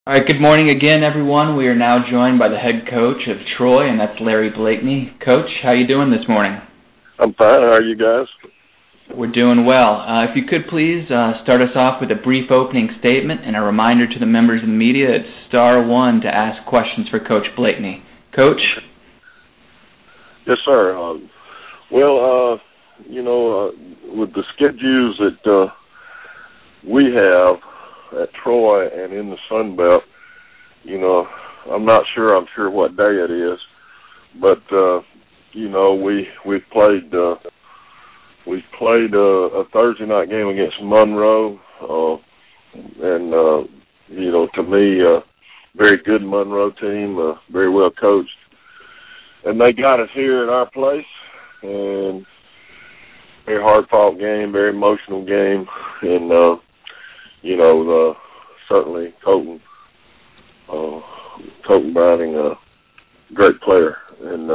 All right, good morning again, everyone. We are now joined by the head coach of Troy, and that's Larry Blakeney. Coach, how you doing this morning? I'm fine. How are you guys? We're doing well. If you could please start us off with a brief opening statement and a reminder to the members of the media, it's *1 to ask questions for Coach Blakeney. Coach? Yes, sir. With the schedules that we have at Troy and in the Sun Belt, I'm not sure. I'm sure what day it is, but we've played a Thursday night game against Monroe, and to me, very good Monroe team, very well coached, and they got us here at our place, and very hard-fought game, very emotional game, and certainly Colton Browning, a great player, and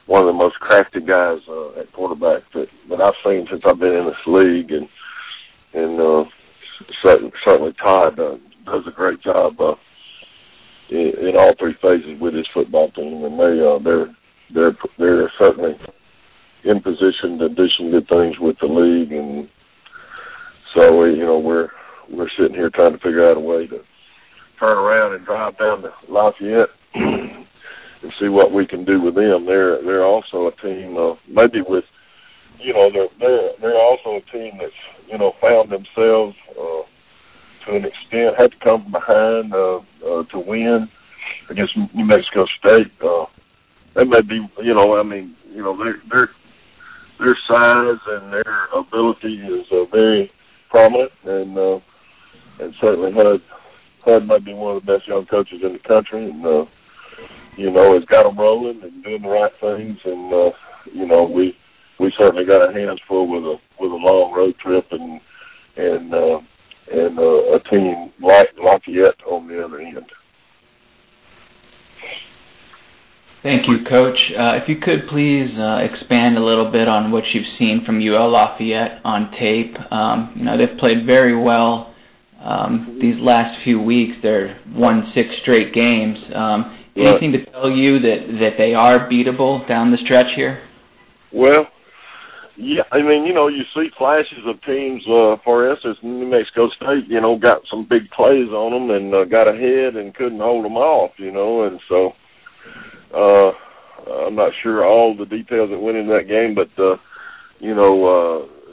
one of the most crafty guys at quarterback that I've seen since I've been in this league, and certainly Todd does a great job in all three phases with his football team, and they're certainly in position to do some good things with the league, and so we're sitting here trying to figure out a way to turn around and drive down to Lafayette and see what we can do with them. They're also a team, maybe with, they're also a team that's, found themselves to an extent, had to come from behind to win against New Mexico State. They may be, their size and their ability is very prominent, and certainly HUD might be one of the best young coaches in the country, and has got them rolling and doing the right things, and we certainly got our hands full with a long road trip and a team like Lafayette on the other end. Thank you, Coach. If you could please expand a little bit on what you've seen from UL Lafayette on tape. They've played very well these last few weeks. They've won 6 straight games. Anything to tell you that they are beatable down the stretch here? Well, yeah, you see flashes of teams, for instance, New Mexico State, got some big plays on them and got ahead and couldn't hold them off, and so I'm not sure all the details that went into that game, but,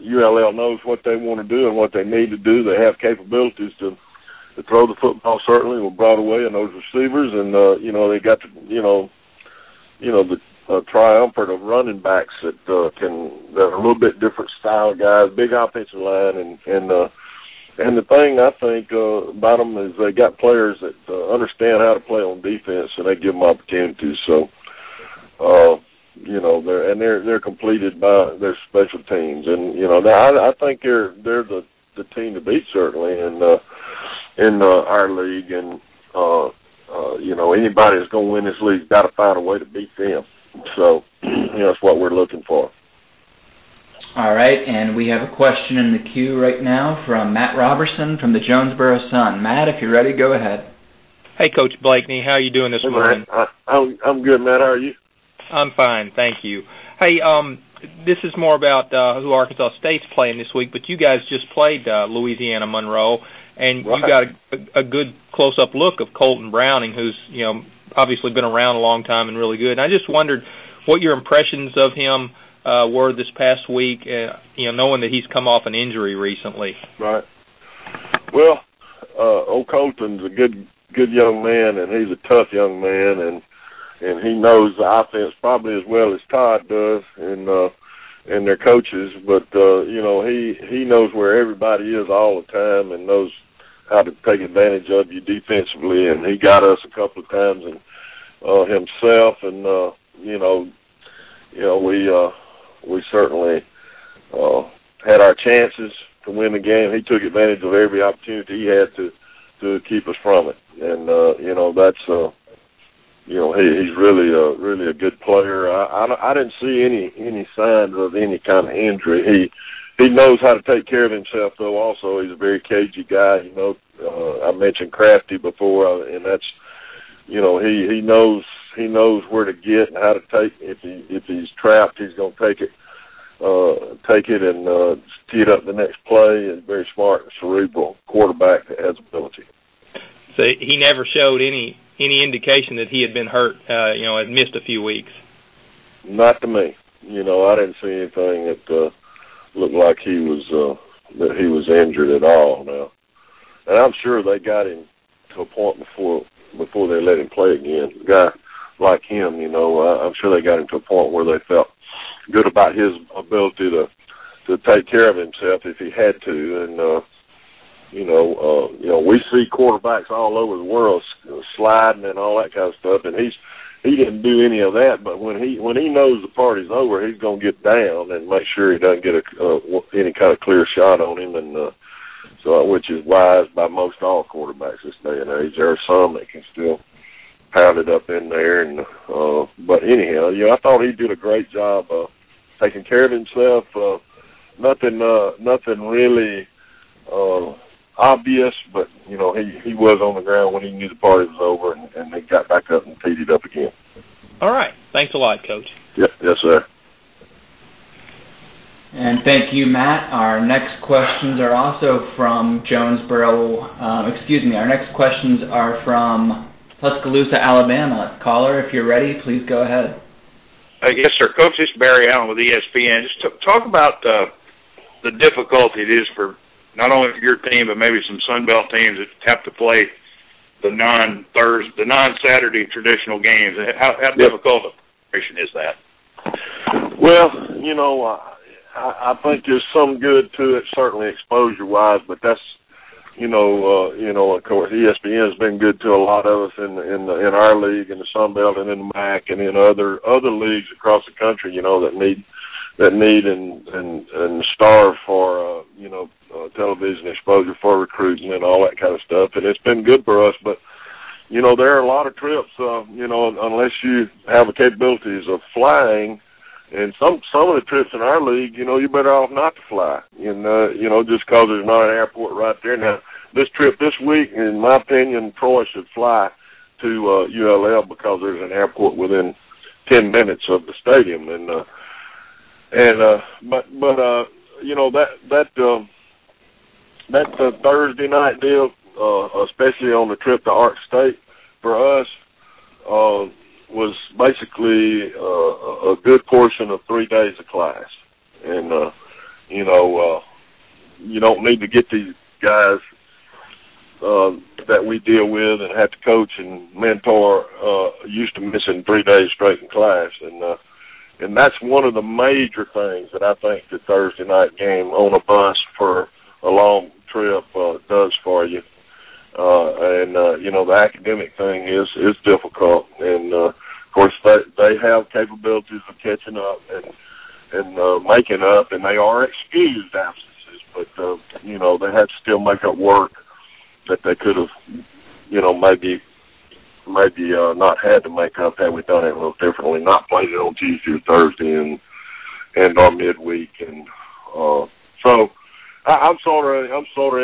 ULL knows what they want to do and what they need to do. They have capabilities to throw the football, certainly, with Broadway and those receivers, and, they got the triumvirate of running backs that are a little bit different style guys, big offensive line, and the thing I think about them is they got players that understand how to play on defense, and they give them opportunities. So, they're completed by their special teams, and I think they're the team to beat, certainly in our league, and anybody that's going to win this league's got to find a way to beat them. So, that's what we're looking for. All right, and we have a question in the queue right now from Matt Robertson from the Jonesboro Sun. Matt, if you're ready, go ahead. Hey, Coach Blakeney, how are you doing this morning? I'm good, Matt. How are you? I'm fine, thank you. Hey, this is more about who Arkansas State's playing this week, but you guys just played Louisiana Monroe, and right. You got a good close-up look of Colton Browning, who's obviously been around a long time and really good. And I just wondered what your impressions of him were this past week, knowing that he's come off an injury recently. Right. Well, old Colton's a good young man, and he's a tough young man, and he knows the offense probably as well as Todd does, and their coaches. But he knows where everybody is all the time, and knows how to take advantage of you defensively. And he got us a couple of times, and himself, and we certainly had our chances to win the game. He took advantage of every opportunity he had to keep us from it, and that's he's really a good player. I didn't see any signs of any kind of injury. he knows how to take care of himself, though. Also, he's a very cagey guy. You know, I mentioned crafty before, and that's, you know, he knows where to get and how to take. If he's trapped, he's going to take it and tee it up the next play. He's a very smart, cerebral quarterback that has ability. So he never showed any indication that he had been hurt. You know, had missed a few weeks. Not to me. You know, I didn't see anything that looked like he was injured at all now. And I'm sure they got him to a point before they let him play again. A guy like him, you know, I'm sure they got him to a point where they felt good about his ability to take care of himself if he had to. And you know, we see quarterbacks all over the world sliding and all that kind of stuff, and he didn't do any of that. But when he knows the party's over, he's going to get down and make sure he doesn't get any kind of clear shot on him, and so which is wise by most all quarterbacks this day and age. There are some that can still pound it up in there, and but anyhow, you know, I thought he did a great job taking care of himself. Nothing really obvious, but you know, he was on the ground when he knew the party was over, and they got back up and teed it up again. All right, thanks a lot, Coach. Yes, sir. And thank you, Matt. Our next questions are also from Jonesboro. Our next questions are from Tuscaloosa, Alabama. Caller, if you're ready, please go ahead. Yes, sir. Coach, this is Barry Allen with ESPN. Just talk about the difficulty it is for not only for your team, but maybe some Sun Belt teams that have to play the non-Saturday traditional games. How difficult a preparation is that? Well, you know, I think there's some good to it, certainly exposure-wise, but that's, you know, of course, ESPN has been good to a lot of us in our league, in the Sun Belt, and in the MAC, and in other leagues across the country, you know, that need and starve for television exposure for recruiting and all that kind of stuff. And it's been good for us, but you know, there are a lot of trips, you know, unless you have the capabilities of flying. And some of the trips in our league, you know, you're better off not to fly. And you know, just because there's not an airport right there. Now, this trip this week, in my opinion, Troy should fly to ULL because there's an airport within 10 minutes of the stadium. But you know, that Thursday night deal, especially on the trip to Ark State, for us was basically a good portion of 3 days of class. And you know, you don't need to get these guys that we deal with and have to coach and mentor used to missing 3 days straight in class. And that's one of the major things that I think the Thursday night game on a bus for a long trip does for you. You know, the academic thing is difficult. And, of course, they have capabilities of catching up and making up, and they are excused absences. But, you know, they have to still make up work that they could have, you know, maybe not had to make up had we done it a little differently, not played it on Tuesday or Thursday and our midweek. And so I'm sort of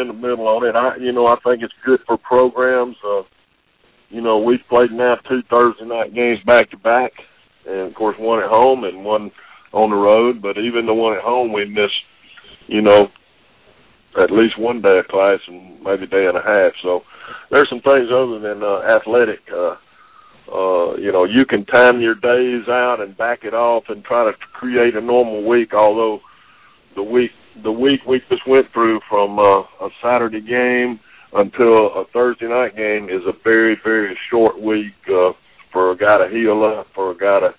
in the middle on it. I think it's good for programs. You know, we've played now 2 Thursday night games back to back, and of course one at home and one on the road. But even the one at home, we missed, you know, at least 1 day of class and maybe a day and a half. So there's some things other than athletic. You know, you can time your days out and back it off and try to create a normal week. Although the week we just went through from a Saturday game until a Thursday night game is a very, very short week for a guy to heal up, for a guy to,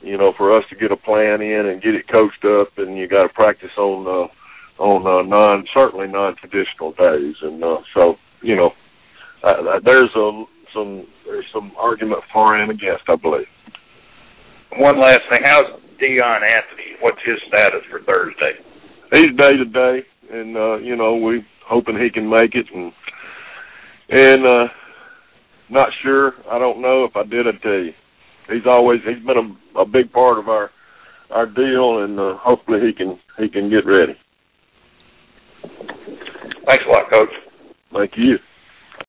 you know, for us to get a plan in and get it coached up, and you got to practice on certainly non-traditional days. And so, you know, there's some argument for and against, I believe. One last thing, how's Deion Anthony? What's his status for Thursday? He's day to day, and you know, we hoping he can make it, and not sure. I don't know. If I did, I'd tell you. He's been a big part of our deal, and hopefully he can get ready. Thanks a lot, Coach. Thank you.